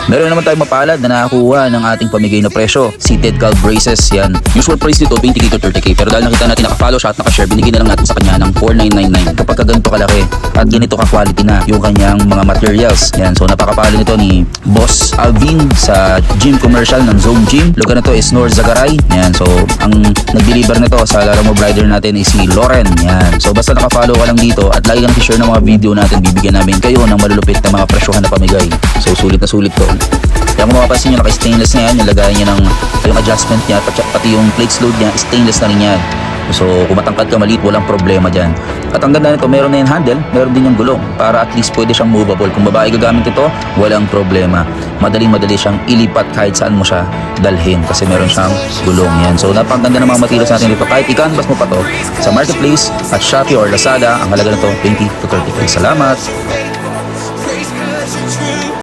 Meron naman tayong mapalad na nakakuha ng ating pamigay na presyo. Seated calf braces, yan. Usual price nito 20k to 30k, pero dahil nakita natin naka-follow siya at naka-share, binigyan na lang natin sa kanya ng 4999 kapag ganito kalaki at ganito ka-quality na yung kanyang mga materials. Yan, so napakapalo nito ni Boss Alvin sa gym commercial ng Zone Gym. Lugar na to is North Zagaray. Yan, so ang nag-deliver nito sa Lalamove Rider natin is si Loren. Yan, so basta naka-follow ka lang dito at lagi ka nag-share ng mga video natin, bibigyan namin kayo ng malulupit na mga presyohan na pamigay. So sulit na sulit to. Kaya kung mapapansin nyo, naka-stainless na yan, yung lagayan niya ng yung adjustment niya, pati yung plates load niya, stainless na rin yan. So kung matangkad ka maliit, walang problema dyan. At ang ganda nito, meron na yung handle, meron din yung gulong para at least pwede siyang movable. Kung babae gagamit ito, walang problema. Madali siyang ilipat kahit saan mo siya dalhin kasi meron siyang gulong yan. So napakaganda ng mga materials natin dito. Kahit i-canvas mo pa to sa Marketplace at Shopee or Lazada, ang halaga nito 20 to 30. Salamat!